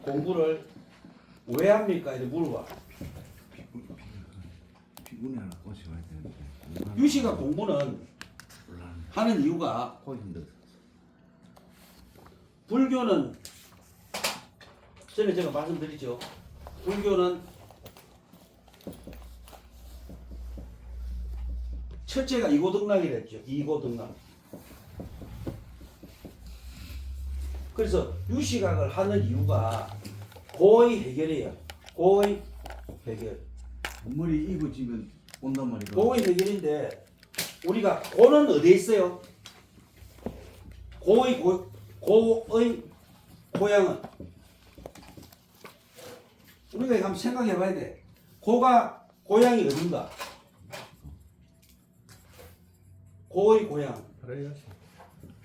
공부를 왜 합니까? 이렇게 물어봐. 피곤해 하나 꼬셔야 되는데. 유시가 공부는 하는 이유가 거의 힘들어. 불교는 전에 제가 말씀드렸죠. 불교는 첫째가 이고등락이랬죠. 이고등락. 그래서 유시각을 하는 이유가 고의 해결이에요. 고의 해결. 머리 이고 지면 온단 말이야. 고의 해결인데 우리가 고는 어디에 있어요? 고의 고향은 우리가 한번 생각해 봐야 돼. 고가 고향이 어딘가? 고의 고향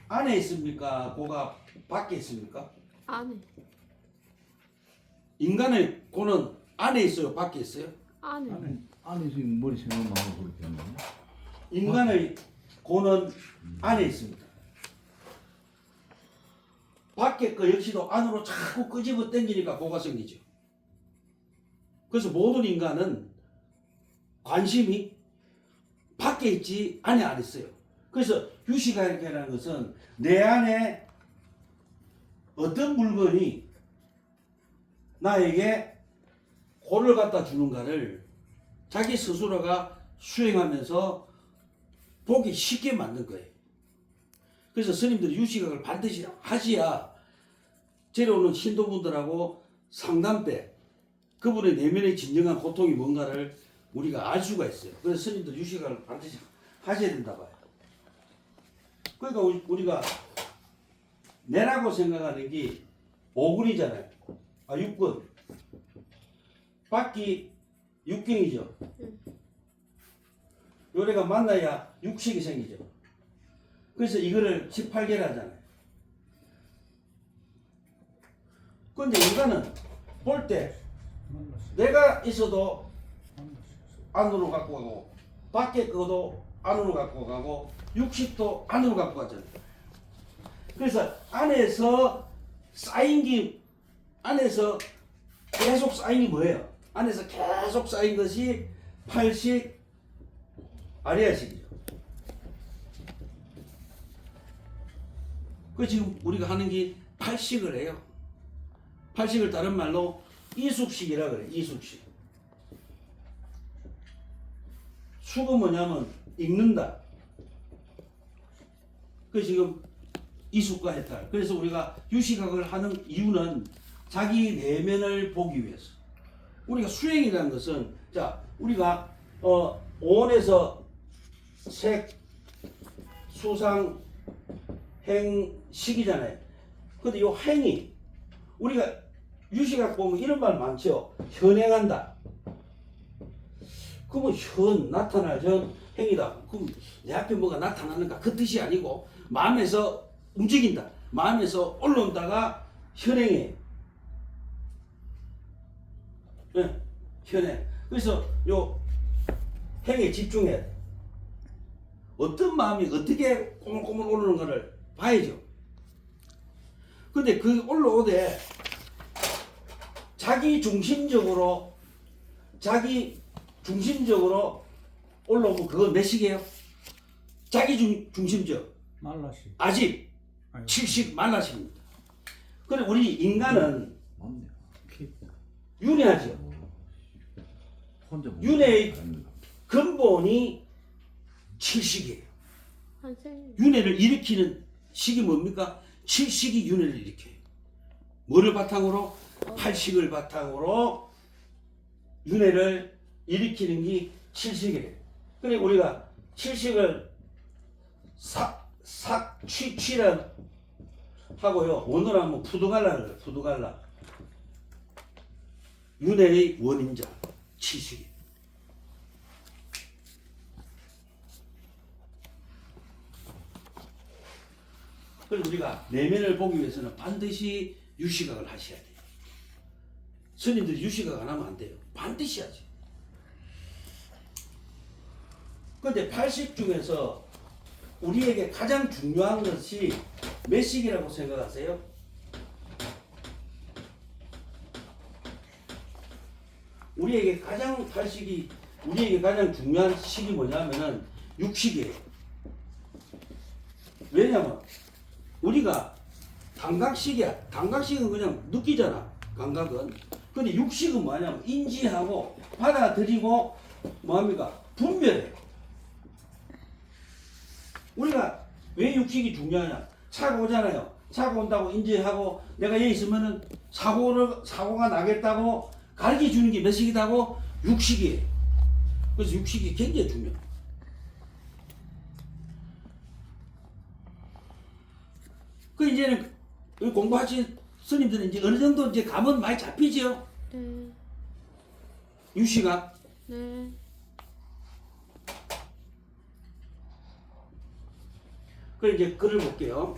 안에 있습니까? 고가 밖에 있습니까? 안에. 인간의 고는 안에 있어요? 밖에 있어요? 안에. 안에서 머리 생각만 하고 그렇게 하는 거야. 인간의 고는 안에 있습니다. 밖에 거 역시도 안으로 자꾸 끄집어 당기니까 고가 생기죠. 그래서 모든 인간은 관심이 밖에 있지 안에 안 있어요. 그래서 유시각이라는 것은 내 안에 어떤 물건이 나에게 고를 갖다 주는가를 자기 스스로가 수행하면서 보기 쉽게 만든 거예요. 그래서 스님들이 유시각을 반드시 하셔야 제려오는 신도분들하고 상담 때 그분의 내면의 진정한 고통이 뭔가를 우리가 알 수가 있어요. 그래서 스님들 유시각을 반드시 하셔야 된다 봐요. 그러니까 우리가 내라고 생각하는 게 5근이잖아요. 6근. 밖이 6경이죠. 요래가 만나야 육식이 생기죠. 그래서 이거를 18개를 하잖아요. 근데 인간은 볼 때 내가 있어도 안으로 갖고 가고 밖에 거도 안으로 갖고 가고 육식도 안으로 갖고 가잖아요. 그래서 안에서 쌓인 게 안에서 계속 쌓인 게 뭐예요? 안에서 계속 쌓인 것이 팔식 아리아식이죠. 그 지금 우리가 하는 게 팔식을 해요. 팔식을 다른 말로 이숙식이라 그래. 이숙식. 숙은 뭐냐면 읽는다. 그 지금 이숙과 해탈. 그래서 우리가 유시각을 하는 이유는 자기 내면을 보기 위해서. 우리가 수행이라는 것은 자 우리가 오온에서 색, 수상, 행, 식이잖아요. 근데 이 행이 우리가 유시각 보면 이런 말 많죠. 현행한다. 그러면 현 나타날 현 행이다. 그럼 내 앞에 뭐가 나타나는가 그 뜻이 아니고 마음에서 움직인다. 마음에서 올라온다가 현행이에요. 네, 현행. 그래서 요 행에 집중해야 돼. 어떤 마음이 어떻게 꼬물꼬물 오르는가를 봐야죠. 근데 그 올라오되 자기 중심적으로 올라오면 그건 몇 식이에요? 자기 중심적. 말라시. 아직 70 말라식입니다. 그래 우리 인간은 맞네. 윤회하죠. 혼자 윤회의 근본이 7식이에요. 선생님. 윤회를 일으키는 식이 뭡니까? 7식이 윤회를 일으켜요. 뭐를 바탕으로? 8식을 바탕으로 윤회를 일으키는 게 7식이에요. 그래 우리가 7식을 취란 하고요. 원어로 하면 푸드갈라를 해요. 푸드갈라. 윤회의 원인자 7식이. 그래서 우리가 내면을 보기 위해서는 반드시 유시각을 하셔야 돼요. 스님들이 유시각 안 하면 안 돼요. 반드시 하지. 그런데 8식 중에서 우리에게 가장 중요한 것이 몇 식이라고 생각하세요? 우리에게 가장 탈식이 우리에게 가장 중요한 식이 뭐냐면은 육식이에요. 왜냐면 우리가 감각식이야. 감각식은 그냥 느끼잖아. 감각은. 근데 육식은 뭐냐면 인지하고 받아들이고 뭐합니까? 분별해. 우리가 왜 육식이 중요하냐? 차가 오잖아요. 차가 온다고 인지하고 내가 여기 있으면은 사고가 나겠다고 가르쳐 주는 게 몇 식이다고? 육식이에요. 그래서 육식이 굉장히 중요해요. 그 이제는 공부하신 스님들은 이제 어느 정도 이제 감은 많이 잡히죠. 네. 유시가. 네. 그 이제 글을 볼게요.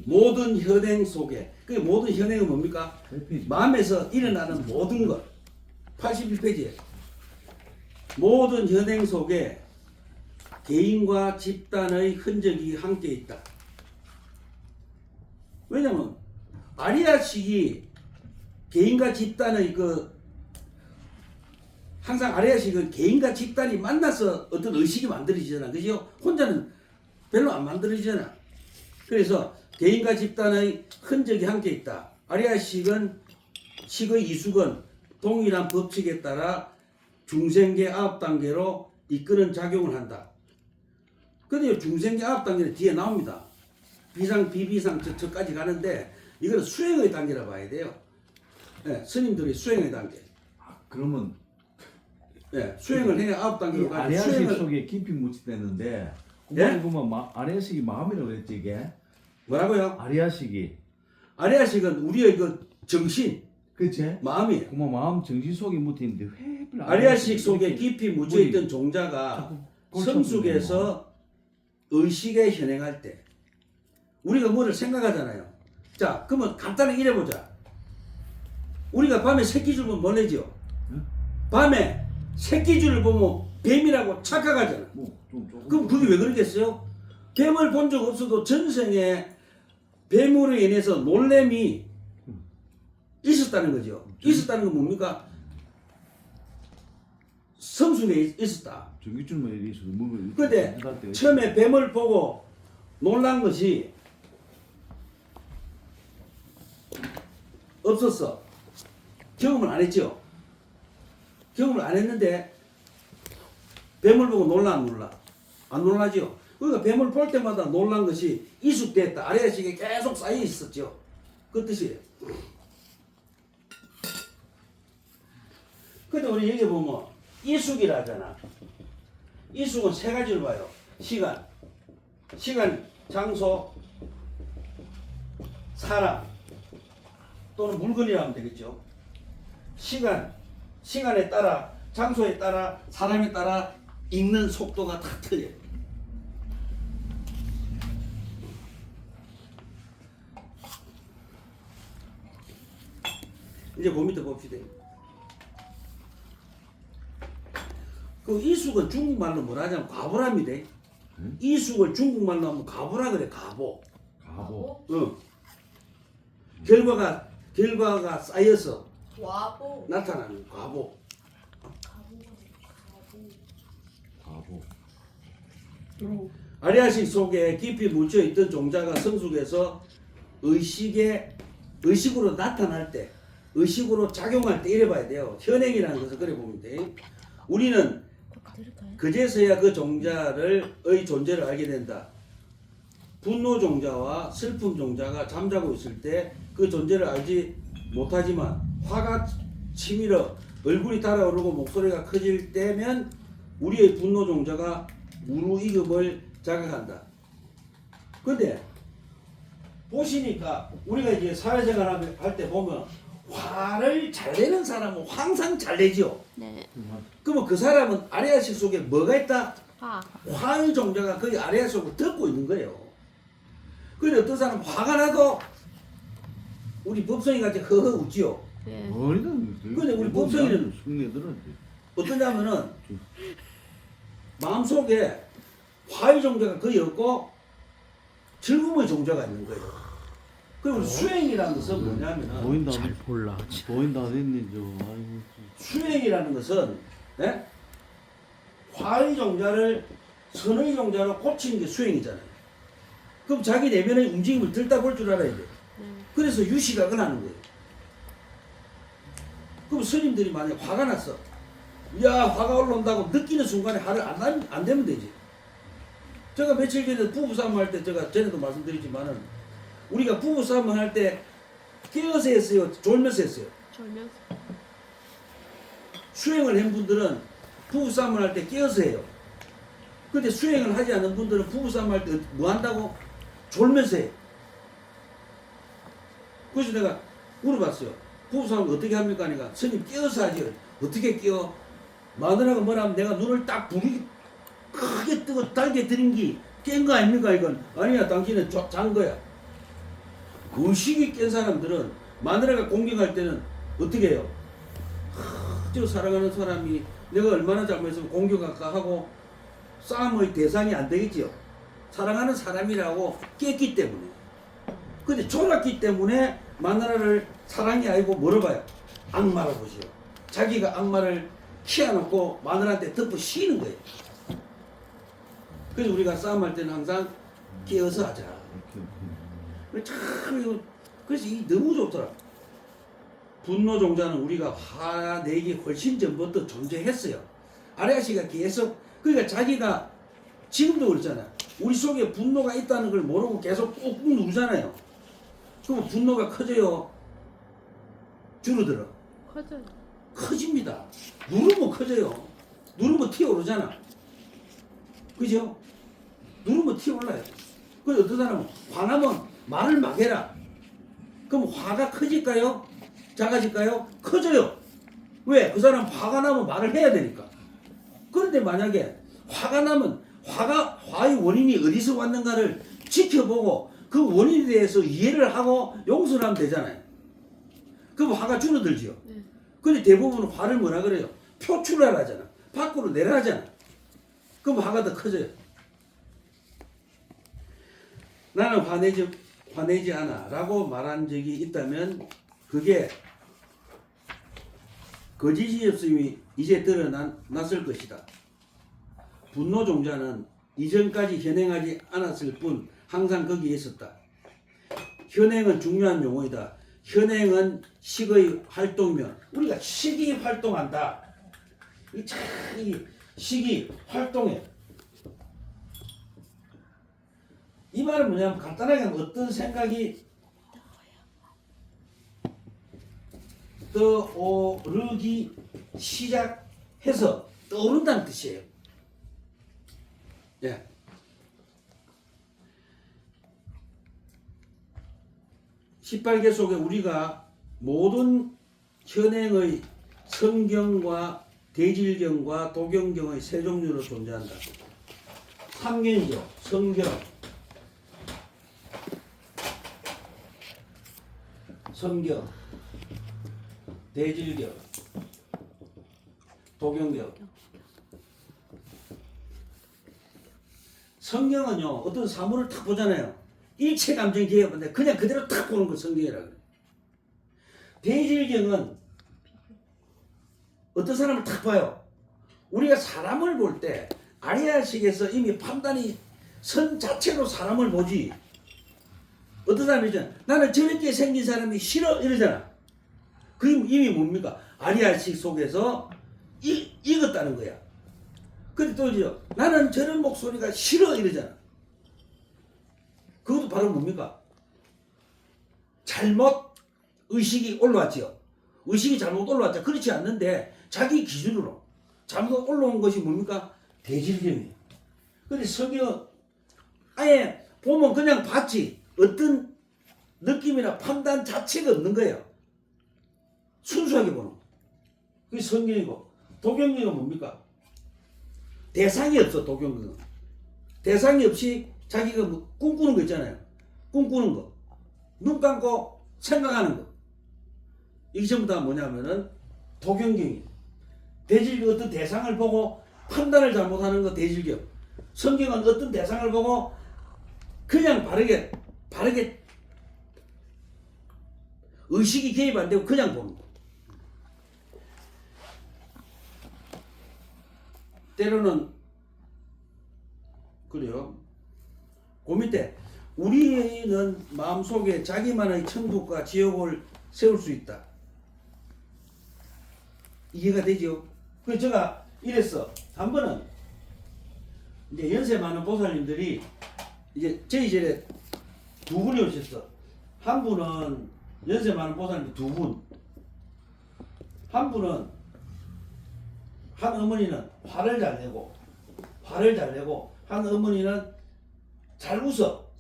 모든 현행 속에 그 모든 현행은 뭡니까? 몇 페이지? 마음에서 일어나는 모든 것. 81페이지에 모든 현행 속에 개인과 집단의 흔적이 함께 있다. 왜냐면 아리아식이 개인과 집단의 항상 아리아식은 개인과 집단이 만나서 어떤 의식이 만들어지잖아. 그죠? 혼자는 별로 안 만들어지잖아. 그래서 개인과 집단의 흔적이 함께 있다. 아리아식은 식의 이숙은 동일한 법칙에 따라 중생계 9단계로 이끄는 작용을 한다. 근데 중생계 9단계는 뒤에 나옵니다. 비상, 비비상, 저까지 가는데 이거는 수행의 단계라 봐야 돼요. 네, 스님들이 수행의 단계. 그러면 네, 수행을 해야 9단계로 이 가죠. 아래아식 수행을 속에 깊이 묻히대는데 예? 그러면 아래아식이 마음이라고 그랬지 이게? 뭐라고요? 아래아식이 아리아식은 우리의 정신, 그치? 마음이에요. 그만 마음 정신 속에 묻혀있는데 왜 별로 아리아식 속에 이렇게 깊이 묻혀있던 종자가 자꾸 골치 성숙에서 의식에 현행할 때 우리가 뭐를 생각하잖아요. 자, 그러면 간단하게 이래보자. 우리가 밤에 새끼줄 보면 뭐래죠? 응? 밤에 새끼줄을 보면 뱀이라고 착각하잖아. 조금 그럼 그게 왜 그러겠어요? 뱀을 본 적 없어도 전생에 뱀으로 인해서 놀램이 있었다는 거죠. 있었다는 건 뭡니까? 성숙에 있었다. 전기줄만 이리 있어도 몸을 근데 처음에 뱀을 보고 놀란 것이 없었어. 경험을 안 했죠. 경험을 안 했는데 뱀을 보고 놀라 안 놀라? 안 놀라죠. 그러니까 뱀을 볼 때마다 놀란 것이 이숙됐다. 아래식에 계속 쌓여 있었죠. 그 뜻이에요. 근데 우리 여기 보면 이숙이라 하잖아. 이숙은 세 가지를 봐요. 시간, 장소, 사람 또는 물건이라 하면 되겠죠. 시간에 따라, 장소에 따라, 사람에 따라 읽는 속도가 다 틀려요. 이제 그 밑에 봅시다. 그 이숙은 중국말로 뭐라 하냐면 가보랍니다. 응? 이숙을 중국말로 하면 가보라 그래. 가보. 가보 응. 결과가 쌓여서 와보. 나타나는 가보. 가보 아리아식 속에 깊이 묻혀 있던 종자가 성숙해서 의식으로 나타날 때, 의식으로 작용할 때 이래 봐야 돼요. 현행이라는 것을 그래 보면 돼. 우리는 그제서야 그 종자의 존재를 알게 된다. 분노 종자와 슬픔 종자가 잠자고 있을 때 그 존재를 알지 못하지만 화가 치밀어 얼굴이 달아오르고 목소리가 커질 때면 우리의 분노 종자가 무르익음을 자각한다. 근데 보시니까 우리가 이제 사회생활 할 때 보면 화를 잘 내는 사람은 항상 잘 내죠. 네. 그러면 그 사람은 아레아식 속에 뭐가 있다? 화. 화의 종자가 거기 아레아식 속에 덮고 있는 거예요. 그런데 어떤 사람은 화가 나도 우리 법성이 같이 허허 웃지요. 네. 근데 우리 법성이는 숙녀들한테 어떠냐면은 그리고 수행이라는 것은 뭐냐면은 보인다. 잘 몰라. 보인다 했는지. 아이고. 수행이라는 것은 예? 화의 종자를 선의 종자로 고치는 게 수행이잖아요. 그럼 자기 내면의 움직임을 들다 볼 줄 알아야 돼요. 그래서 유시각을 하는 거예요. 그럼 스님들이 만약에 화가 났어. 야, 화가 올라온다고 느끼는 순간에 화를 안 내면 되지. 제가 며칠 전에 부부싸움 할 때 제가 전에도 말씀드리지만은 우리가 부부싸움을 할 때 깨어서 했어요? 졸면서 했어요? 졸면서. 수행을 한 분들은 부부싸움을 할 때 깨어서 해요. 근데 수행을 하지 않은 분들은 부부싸움 할 때 뭐 한다고? 졸면서 해요. 그래서 내가 물어봤어요. 부부싸움을 어떻게 합니까? 하니까 스님 깨어서 하지. 어떻게 깨어? 마누라가 뭐라면 내가 눈을 딱 부기 크게 뜨고 달게 들인 게 깬 거 아닙니까? 이건 아니야, 당신은 잔 거야. 의식이 깬 사람들은 마누라가 공격할 때는 어떻게 해요? 저 사랑하는 사람이 내가 얼마나 잘못했으면 공격할까 하고 싸움의 대상이 안 되겠지요. 사랑하는 사람이라고 깼기 때문에. 근데 졸았기 때문에 마누라를 사랑이 아니고 뭐로 봐요? 악마로 보시오. 자기가 악마를 키워놓고 마누라한테 덮어 씌는 거예요. 그래서 우리가 싸움할 때는 항상 깨어서 하자. 참 이거 그래서 이 너무 좋더라. 분노 종자는 우리가 화 내기 훨씬 전부터 존재했어요. 아리아씨가 계속 그러니까 자기가 지금도 그렇잖아. 우리 속에 분노가 있다는 걸 모르고 계속 꾹꾹 누르잖아요. 그럼 분노가 커져요? 줄어들어? 커져요. 커집니다. 누르면 커져요. 누르면 튀어오르잖아. 그죠? 누르면 튀어올라요. 그래서 어떤 사람은 화나면 말을 막 해라. 그럼 화가 커질까요? 작아질까요? 커져요. 왜? 그 사람 화가 나면 말을 해야 되니까. 그런데 만약에 화가 나면 화의 원인이 어디서 왔는가를 지켜보고 그 원인에 대해서 이해를 하고 용서를 하면 되잖아요. 그럼 화가 줄어들지요. 네. 근데 대부분 화를 뭐라 그래요? 표출하라잖아. 밖으로 내라잖아. 그럼 화가 더 커져요. 나는 화내지 않아 라고 말한 적이 있다면 그게 거짓이 없음이 이제 드러났을 것이다. 분노 종자는 이전까지 현행하지 않았을 뿐 항상 거기에 있었다. 현행은 중요한 용어이다. 현행은 식의 활동면. 우리가 식이 활동한다. 이 식이 활동해. 이 말은 뭐냐면 간단하게 하면 어떤 생각이 떠오르기 시작해서 떠오른다는 뜻이에요. 예. (18개) 속에 우리가 모든 현행의 성경과 대질경과 도경경의 세 종류로 존재한다. 삼경이죠. 성경, 대질경, 도경경. 성경은요, 어떤 사물을 탁 보잖아요. 일체 감정이 개입한데 그냥 그대로 탁 보는 걸 성경이라 그래요. 대질경은 어떤 사람을 탁 봐요. 우리가 사람을 볼 때 아리아식에서 이미 판단이 선 자체로 사람을 보지. 어떤 사람이 있잖아. 나는 저렇게 생긴 사람이 싫어 이러잖아. 그럼 이미 뭡니까? 아리아식 속에서 익었다는 거야. 근데 또 이제 나는 저런 목소리가 싫어 이러잖아. 그것도 바로 뭡니까? 잘못 의식이 올라왔죠. 의식이 잘못 올라왔죠. 그렇지 않는데 자기 기준으로 잘못 올라온 것이 뭡니까? 대질경이에요. 근데 성경 아예 보면 그냥 봤지 어떤 느낌이나 판단 자체가 없는 거예요. 순수하게 보는 거. 그게 성경이고 도경경은 뭡니까? 대상이 없어. 도경경은 대상이 없이 자기가 뭐 꿈꾸는 거 있잖아요. 꿈꾸는 거, 눈 감고 생각하는 거. 이게 전부 다 뭐냐면은 도경경이에요. 대질경 어떤 대상을 보고 판단을 잘못하는 거 대질경. 성경은 어떤 대상을 보고 그냥 바르게 의식이 개입 안 되고 그냥 보는 거. 때로는 그래요. 그 밑에 우리는 마음속에 자기만의 천국과 지옥을 세울 수 있다. 이해가 되죠? 그래서 제가 이랬어. 한 번은 이제 연세 많은 보살님들이 이제 저희 집에 두 분이 오셨어. 한 분은 연세 많은 보살님 두 분. 한 분은 한 어머니는 화를 잘 내고 한 어머니는 잘 웃어.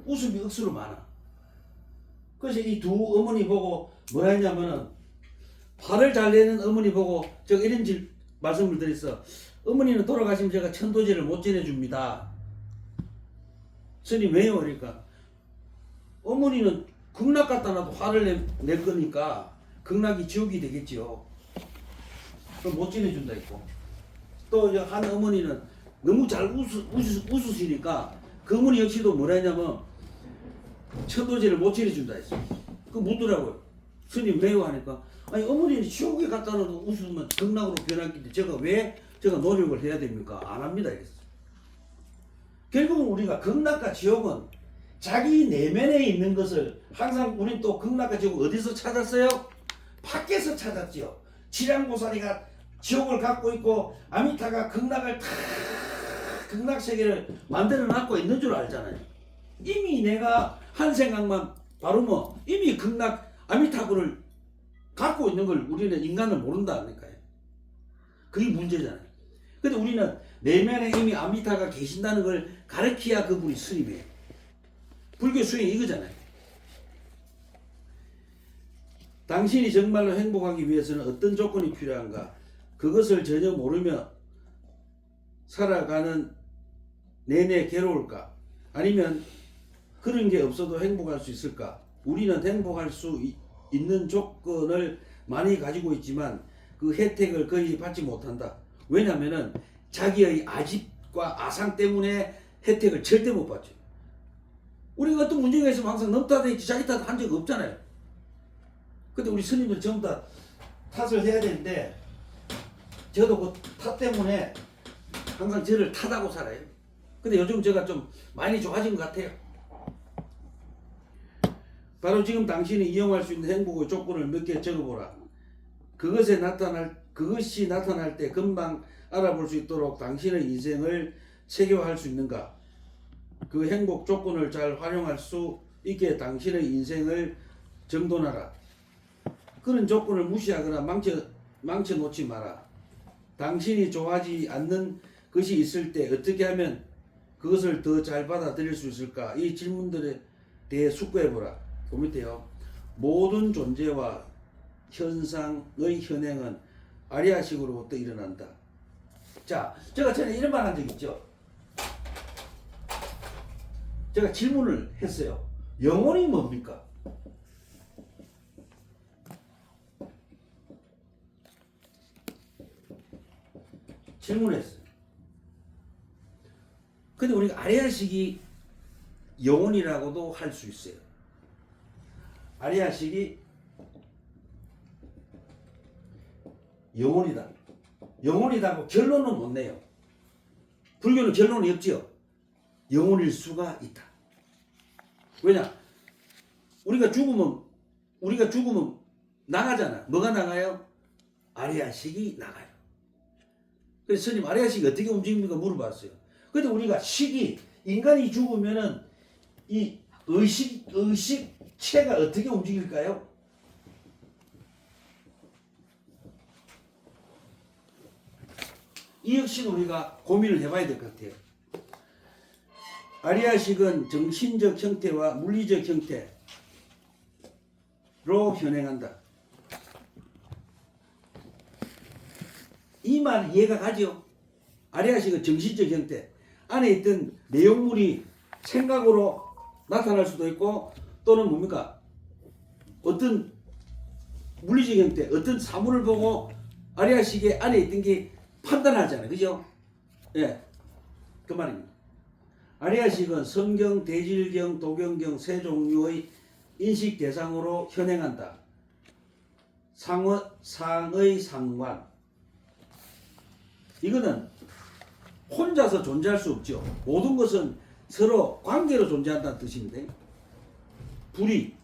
웃음이 억수로 많아. 그래서 이 두 어머니 보고 뭐라 했냐면은 화를 잘 내는 어머니 보고 제가 이런 말씀을 드렸어. 어머니는 돌아가시면 제가 천도제를 못 지내줍니다. 스님 왜요? 그러니까 어머니는 극락 갖다 놔도 화를 낼 거니까 극락이 지옥이 되겠지요. 그럼 못 지내준다 했고, 또 한 어머니는 너무 잘 웃으시니까 그 어머니 역시도 뭐라 했냐면 천도제를 못 지내준다 했어. 그 묻더라고요. 스님 왜요? 하니까 아니 어머니는 지옥에 갖다 놔도 웃으면 극락으로 변하기 때문에 제가 노력을 해야 됩니까? 안 합니다 이랬어. 결국은 우리가 극락과 지옥은 자기 내면에 있는 것을 항상 우린 또 극락과 지옥 어디서 찾았어요? 밖에서 찾았지요. 지량보살이가 지옥을 갖고 있고 아미타가 극락 세계를 만들어 놨고 있는 줄 알잖아요. 이미 내가 한 생각만 바로 이미 극락 아미타불을 갖고 있는 걸 우리는 인간은 모른다니까요. 그게 문제잖아요. 근데 우리는 내면에 이미 아미타가 계신다는 걸 가르쳐야 그분이 스님이에요. 불교 수행이 이거잖아요. 당신이 정말로 행복하기 위해서는 어떤 조건이 필요한가? 그것을 전혀 모르며 살아가는 내내 괴로울까? 아니면 그런 게 없어도 행복할 수 있을까? 우리는 행복할 수 있는 조건을 많이 가지고 있지만 그 혜택을 거의 받지 못한다. 왜냐하면 자기의 아집과 아상 때문에 혜택을 절대 못 받죠. 우리가 어떤 문제가 있으면 항상 너 탓이지 자기 탓 한 적 없잖아요. 근데 우리 스님들 전부 다 탓을 해야 되는데 저도 그 탓 때문에 항상 저를 탓하고 살아요. 근데 요즘 제가 좀 많이 좋아진 것 같아요. 바로 지금 당신이 이용할 수 있는 행복의 조건을 몇 개 적어보라. 그것이 나타날 때 금방 알아볼 수 있도록 당신의 인생을 체계화할 수 있는가? 그 행복 조건을 잘 활용할 수 있게 당신의 인생을 정돈하라. 그런 조건을 무시하거나 망쳐 놓지 마라. 당신이 좋아하지 않는 것이 있을 때 어떻게 하면 그것을 더 잘 받아들일 수 있을까? 이 질문들에 대해 숙고해보라. 그 밑에요. 모든 존재와 현상의 현행은 아리아식으로부터 일어난다. 자, 제가 전에 이런 말 한 적 있죠. 제가 질문을 했어요. 영혼이 뭡니까? 질문했어요. 근데 우리가 아리아식이 영혼이라고도 할 수 있어요. 아리아식이 영혼이다. 영혼이다고 결론은 못 내요. 불교는 결론이 없지요. 영혼일 수가 있다. 왜냐? 우리가 죽으면 나가잖아. 뭐가 나가요? 아리아식이 나가요. 그래서 스님 아리아식이 어떻게 움직입니까? 물어봤어요. 근데 우리가 인간이 죽으면은 이 의식체가 어떻게 움직일까요? 이 역시 우리가 고민을 해봐야 될 것 같아요. 아리아식은 정신적 형태와 물리적 형태로 현행한다. 이 말 이해가 가죠? 아리아식은 정신적 형태. 안에 있던 내용물이 생각으로 나타날 수도 있고 또는 뭡니까? 어떤 물리적 형태, 어떤 사물을 보고 아리아식의 안에 있던 게 판단하잖아요. 그죠? 예. 그 말입니다. 아리아식은 성경, 대질경, 도경경 세 종류의 인식 대상으로 현행한다. 상의 상관. 이거는 혼자서 존재할 수 없죠. 모든 것은 서로 관계로 존재한다는 뜻인데, 불이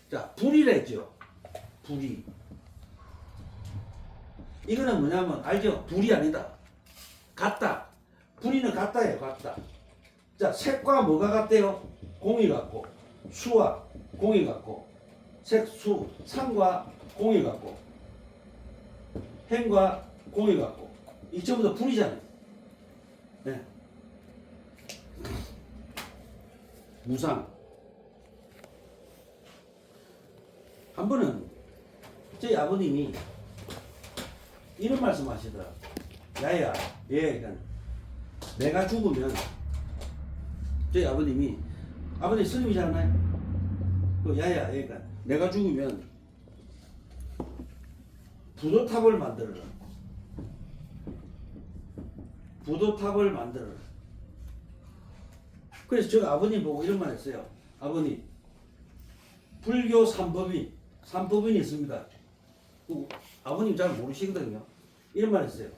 자, 불이라 했죠. 불이. 이거는 뭐냐면 알죠? 불이 아니다. 같다. 불이는 같다예요. 같다. 자, 색과 뭐가 같대요? 공이 같고, 수와 공이 같고, 색, 수, 상과 공이 같고, 행과 공이 같고, 이 전부 다 불이잖아요. 네. 무상. 한 번은 저희 아버님이 이런 말씀 하시더라. 야야, 그러니까 내가 죽으면, 저희 아버님이, 아버님 스님이잖아요. 그 야야, 그러니까 내가 죽으면 부도탑을 만들어라. 부도탑을 만들어라. 그래서 제가 아버님 보고 이런 말 했어요. 아버님, 불교 삼법인이 있습니다. 아버님 잘 모르시거든요. 이런 말 했어요.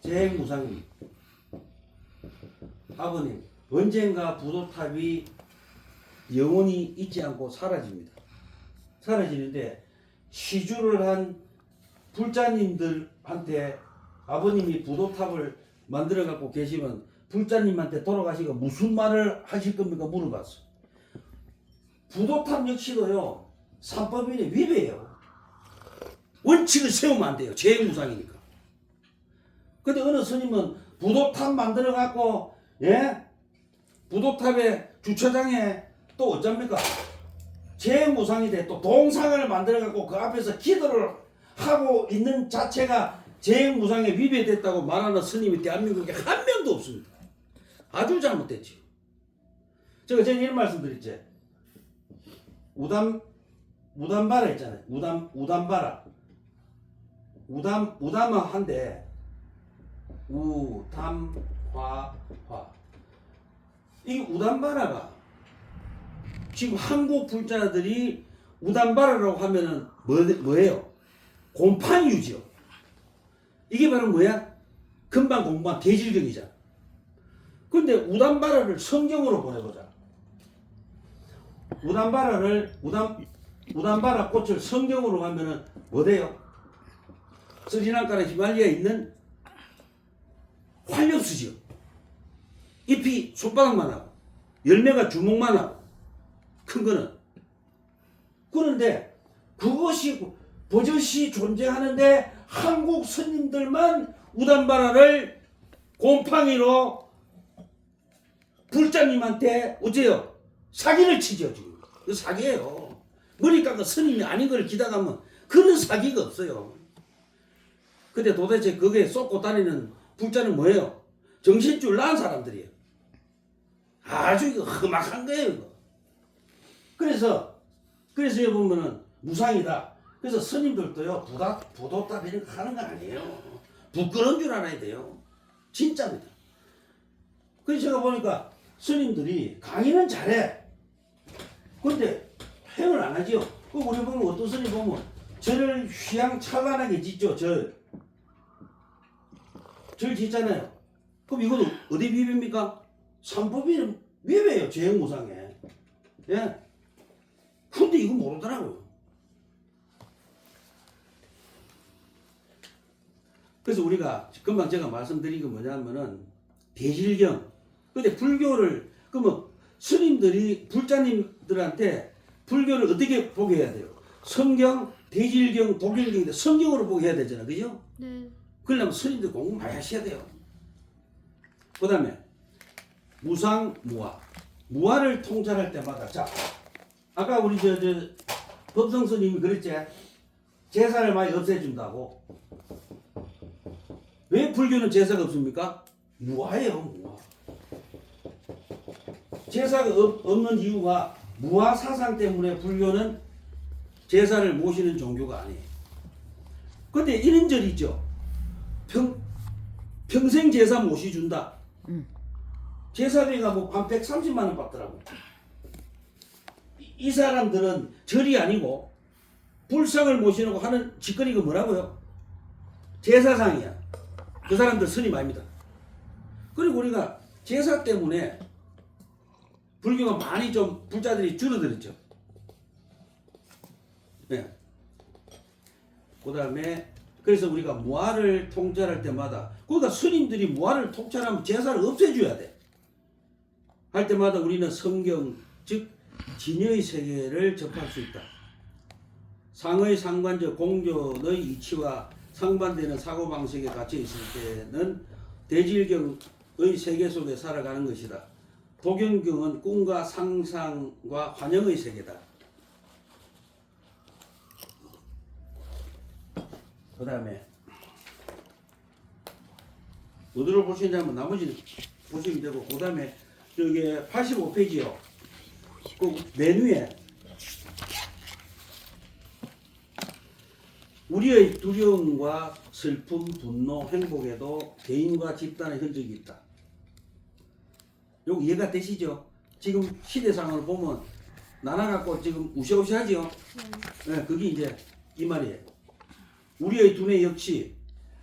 재행무상님, 아버님, 언젠가 부도탑이 영원히 있지 않고 사라집니다. 사라지는데 시주를 한 불자님들한테 아버님이 부도탑을 만들어 갖고 계시면 불자님한테 돌아가시고 무슨 말을 하실 겁니까? 물어봤어. 부도탑 역시도요, 삼법인의 위배예요. 원칙을 세우면 안 돼요. 재행무상이니까. 근데 어느 스님은 부도탑 만들어 갖고, 부도탑의 주차장에 또 어쩝니까? 재행무상이 돼. 또 동상을 만들어 갖고 그 앞에서 기도를 하고 있는 자체가 재행무상에 위배됐다고 말하는 스님이 대한민국에 한 명도 없습니다. 아주 잘못됐죠. 제가 이런 말씀 드렸지. 우담바라 있잖아요. 우담바라. 우담화 한데, 우담화화. 이 우담바라가 지금 한국 불자들이 우담바라라고 하면은 뭐예요? 곰팡이유죠. 이게 바로 뭐야? 금방 공부한 대질경이잖아. 근데 우담바라를 성경으로 보내보자. 우담바라 꽃을 성경으로 가면은 뭐 돼요? 스리랑카나 히말리아에 있는 활력수지요. 잎이 손바닥만 하고 열매가 주먹만 하고 큰 거는. 그런데 그것이 버젓이 존재하는데 한국 스님들만 우담바라를 곰팡이로 불자님한테 어째요? 사기를 치죠. 지금 그 사기예요. 머리 깎아 스님이 아닌 걸 기다가면 그런 사기가 없어요. 근데 도대체 그게 쏟고 다니는 불자는 뭐예요? 정신줄 낳은 사람들이에요. 아주 이거 험악한 거예요. 이거. 그래서 여기 보면은 무상이다. 그래서 스님들도요, 부도탑 이런 거 하는 거 아니에요. 부끄러운 줄 알아야 돼요. 진짜입니다. 그래서 제가 보니까 스님들이 강의는 잘해. 근데 행을 안 하지요. 그 우리 보면 어떤 스님 보면 절을 휘황찬란하게 짓죠. 절 짓잖아요. 그럼 이것도 어디 위배입니까? 삼법인은 위배예요. 재행무상에. 예. 근데 이거 모르더라고요. 그래서 우리가 금방 제가 말씀드린 거 뭐냐면은 대질경. 근데 불교를 그러면 스님들이 불자님들한테 불교를 어떻게 보게 해야 돼요? 성경, 대질경, 독일경인데 성경으로 보게 해야 되잖아, 그죠? 네. 그러려면 스님들 공부 많이 하셔야 돼요. 그 다음에 무상, 무화. 무화를 통찰할 때마다, 자, 아까 우리 법성 스님이 그랬지? 제사를 많이 없애준다고. 왜 불교는 제사가 없습니까? 무화예요, 무화. 제사가 없는 이유가 무화 사상 때문에 불교는 제사를 모시는 종교가 아니에요. 근데 이런 절이 있죠. 평생 제사 모시준다. 제사비가 뭐 한 130만 원 받더라고. 이 사람들은 절이 아니고 불상을 모시려고 하는 짓거리가 뭐라고요? 제사상이야. 그 사람들 스님 아닙니다. 그리고 우리가 제사 때문에 불교가 많이 좀 불자들이 줄어들었죠. 네. 그 다음에 그래서 우리가 무아를 통찰할 때마다 그러니까 스님들이 무아를 통찰하면 제사를 없애줘야 돼. 할 때마다 우리는 성경 즉 진여의 세계를 접할 수 있다. 상의 상관적 공존의 이치와 상반되는 사고방식에 갇혀 있을 때는 대질경의 세계 속에 살아가는 것이다. 도경경은 꿈과 상상과 환영의 세계다. 그 다음에 어디로 보시는지 한번 나머지는 보시면 되고 그 다음에 저기 85페이지요. 그 메뉴에 우리의 두려움과 슬픔, 분노, 행복에도 개인과 집단의 흔적이 있다. 요거 이해가 되시죠? 지금 시대상을 보면 나눠갖고 지금 우시우시하죠? 네, 그게 이제 이 말이에요. 우리의 두뇌 역시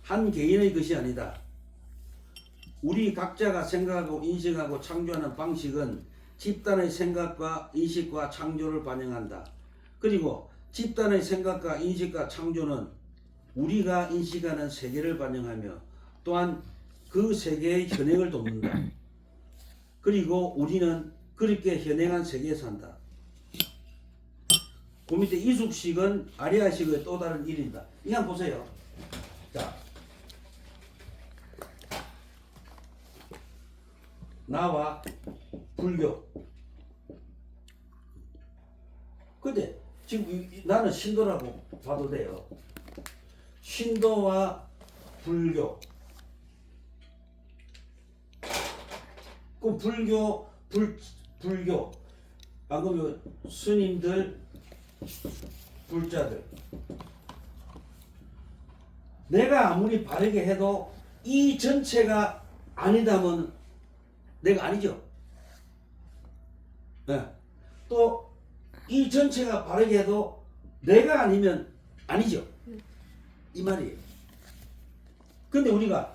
한 개인의 것이 아니다. 우리 각자가 생각하고 인식하고 창조하는 방식은 집단의 생각과 인식과 창조를 반영한다. 그리고 집단의 생각과 인식과 창조는 우리가 인식하는 세계를 반영하며 또한 그 세계의 현행을 돕는다. 그리고 우리는 그렇게 현행한 세계에 산다. 그 밑에 이숙식은 아리아식의 또 다른 일이다. 이거 한번 보세요. 자, 나와 불교. 근데 지금 나는 신도라고 봐도 돼요. 신도와 불교. 그 불교. 방금 스님들, 불자들. 내가 아무리 바르게 해도 이 전체가 아니다면 내가 아니죠. 네. 또 이 전체가 바르게 해도 내가 아니면 아니죠. 이 말이에요. 근데 우리가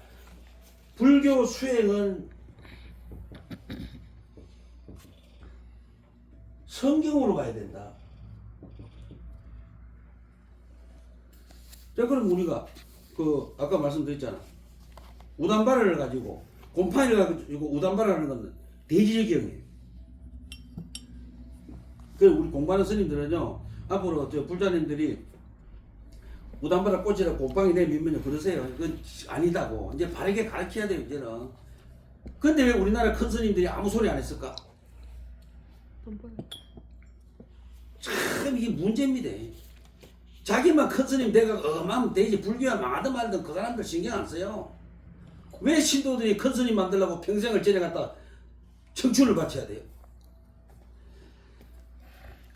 불교 수행은 성경으로 가야 된다. 자, 그럼 우리가 그 아까 말씀드렸잖아. 우담바라를 가지고 곰팡이를 가지고 우담바라는 건 대지적이에요. 그 우리 공부하는 스님들은요 앞으로 저 불자님들이 우담바라 꽃이라 곰팡이 내밀면 그러세요. 그건 아니다고 이제 바르게 가르쳐야 돼요 이제는. 근데 왜 우리나라 큰 스님들이 아무 소리 안 했을까? 참 이게 문제입니다. 자기만 큰 스님 내가 어마하면 되지 불교야 망하든 말든 그 사람들 신경 안 써요. 왜 신도들이 큰 스님 만들려고 평생을 지내갔다 청춘을 바쳐야 돼요?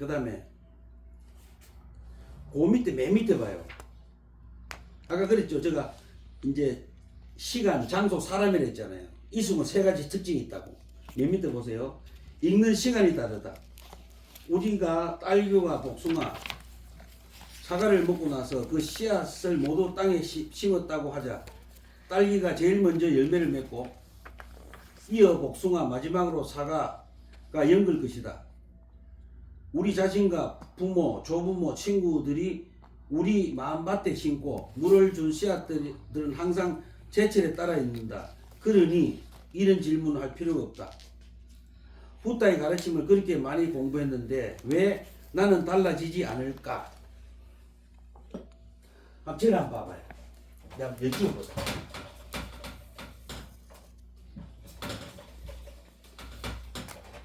그 다음에 그 밑에 맨 밑에 봐요. 아까 그랬죠. 제가 이제 시간, 장소, 사람이라 했잖아요. 이승은 세 가지 특징이 있다고. 맨 밑에 보세요. 읽는 시간이 다르다. 우리가 딸기와 복숭아, 사과를 먹고 나서 그 씨앗을 모두 땅에 심었다고 하자. 딸기가 제일 먼저 열매를 맺고 이어 복숭아, 마지막으로 사과가 연글 것이다. 우리 자신과 부모, 조부모, 친구들이 우리 마음밭에 심고 물을 준 씨앗들은 항상 제철에 따라 있는다. 그러니 이런 질문을 할 필요가 없다. 부다의 가르침을 그렇게 많이 공부했는데 왜 나는 달라지지 않을까? 한번 제가 한번 봐봐요. 내가 여쭤보자.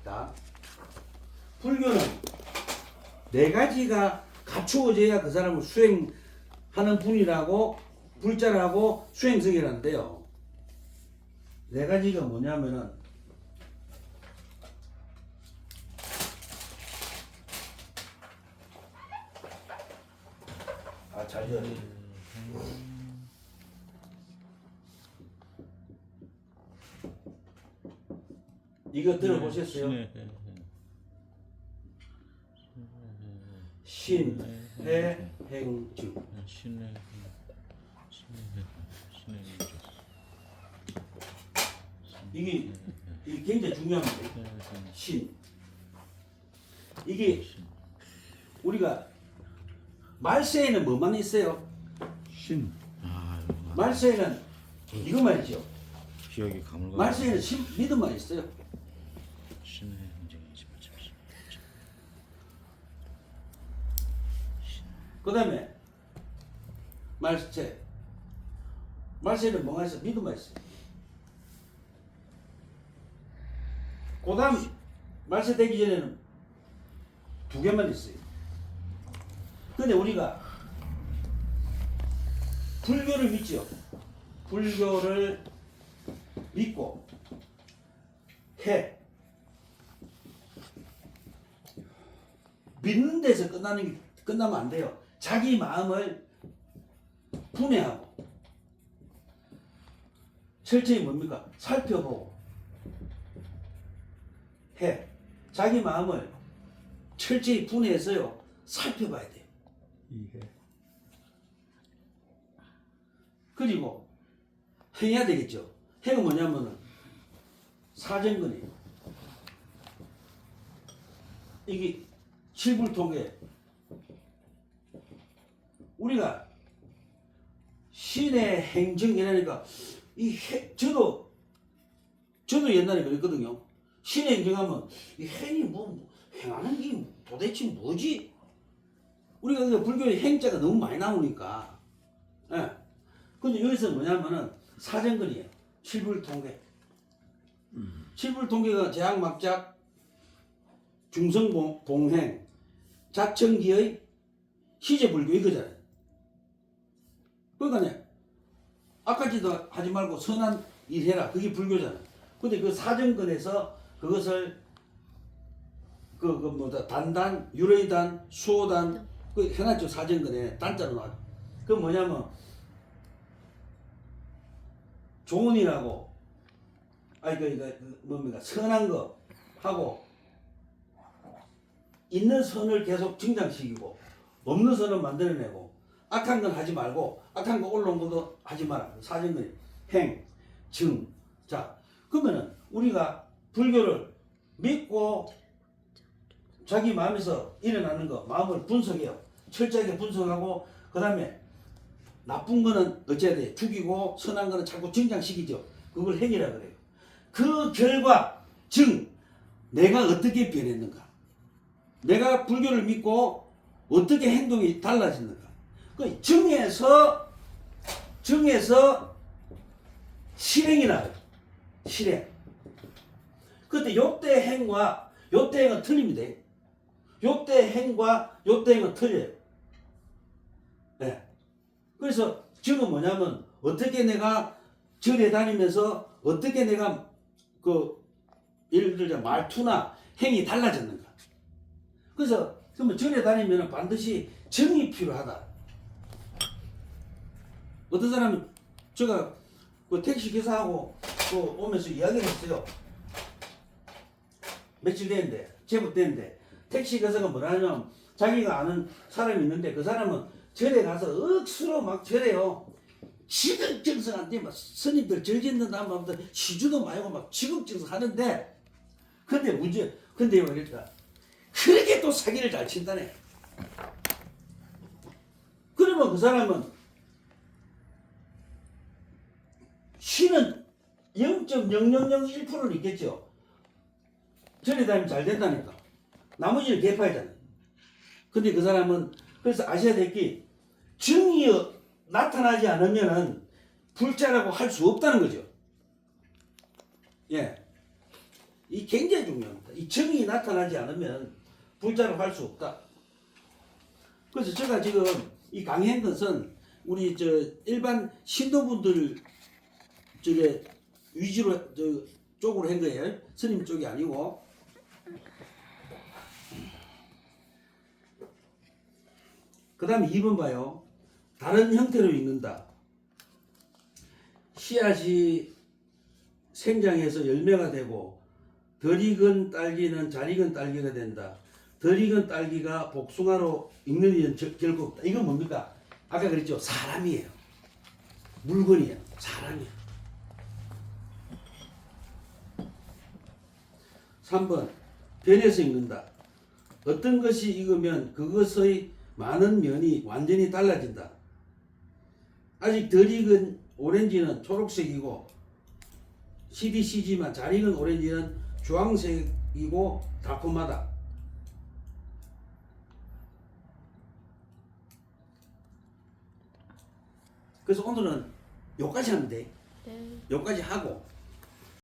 자, 불교는 네 가지가 갖추어져야 그 사람을 수행하는 분이라고 불자라고 수행성이라는데요. 네 가지가 뭐냐면은 잘 지어야 돼. 이거 들어보셨어요? 신해행증. 이게 굉장히 중요합니다. 신. 이게 우리가 말세에는 뭐만 있어요? 신. 말세에는 이것만 있죠. 기억이 가물가물. 말세에는 믿음만 있어요. 신의 행정이지. 그 다음에 말세에는 뭐가 있어? 믿음만 있어요. 그 다음 말세 되기 전에는 두 개만 있어요. 근데 우리가 불교를 믿죠. 불교를 믿고 믿는 데서 끝나면 안 돼요. 자기 마음을 분해하고 철저히 뭡니까? 살펴보고 자기 마음을 철저히 분해해서요 살펴봐야 돼요. 이해. 그리고 행해야 되겠죠. 행은 뭐냐면은 사정근이에요. 이게 칠불통계. 우리가 신의 행정이라니까 저도 옛날에 그랬거든요. 신의 행정하면 이 행이 행하는 게 도대체 뭐지? 우리가 불교의 행자가 너무 많이 나오니까. 예. 근데 여기서 뭐냐면은 사정근이에요. 칠불통계. 칠불통계가 제약막작, 중성봉행, 자청기의 시제불교 이거잖아요. 그러니까 아까지도 하지 말고 선한 일 해라. 그게 불교잖아요. 근데 그 사정근에서 그것을 단단, 유래단, 수호단 그 해놨죠. 사정근에 단자로 나와요. 그 뭐냐면 조언이라고 뭡니까 선한 거 하고 있는 선을 계속 증장시키고 없는 선을 만들어내고 악한 건 하지 말고 악한 거 올라온 것도 하지 마라. 사정근이 행, 증. 자 그러면은 우리가 불교를 믿고 자기 마음에서 일어나는 거 마음을 분석해요. 철저하게 분석하고 그 다음에 나쁜 거는 어째야 돼? 죽이고 선한 거는 자꾸 증장시키죠. 그걸 행이라 그래요. 그 결과 증 내가 어떻게 변했는가? 내가 불교를 믿고 어떻게 행동이 달라졌는가? 그 증에서 실행이 나요. 실행. 그때 요때 행과 요때 행은 틀립니다. 요때 행과 요때 행은 틀려요. 네. 그래서 증은 뭐냐면 어떻게 내가 절에 다니면서 어떻게 내가 예를 들자 말투나 행이 달라졌는가. 그래서 그러면 절에 다니면 반드시 정이 필요하다. 어떤 사람은 제가 택시 기사하고 오면서 이야기를 했어요. 며칠 됐는데 제법 됐는데 택시 기사가 뭐라냐면 자기가 아는 사람이 있는데 그 사람은 절에 가서 억수로 막 절해요. 지극정성한데 막 스님들 절 짓는다 하면 시주도 많이 하고 막 지극정성 하는데 근데 말일까 그렇게 또 사기를 잘 친다네. 그러면 그 사람은 신은 0.0001%는 있겠죠. 절에 다니면 잘 된다니까. 나머지는 개파이잖아요. 근데 그 사람은 그래서 아셔야 될 게 정이 나타나지 않으면은 불자라고 할 수 없다는 거죠. 예. 이 굉장히 중요합니다. 이 정이 나타나지 않으면 불자라고 할 수 없다. 그래서 제가 지금 이 강의한 것은 우리 일반 신도분들 위주로 쪽으로 한 거예요. 스님 쪽이 아니고. 그 다음에 2번 봐요. 다른 형태로 읽는다. 씨앗이 생장해서 열매가 되고 덜 익은 딸기는 잘 익은 딸기가 된다. 덜 익은 딸기가 복숭아로 익는 일은 결코 없다. 이건 뭡니까? 아까 그랬죠. 사람이에요. 물건이에요. 사람이에요. 3번 변해서 익는다. 어떤 것이 익으면 그것의 많은 면이 완전히 달라진다. 아직 덜 익은 오렌지는 초록색이고 CDC지만 잘 익은 오렌지는 주황색이고 달콤하다. 그래서 오늘은 여기까지 하면 돼. 네. 여기까지 하고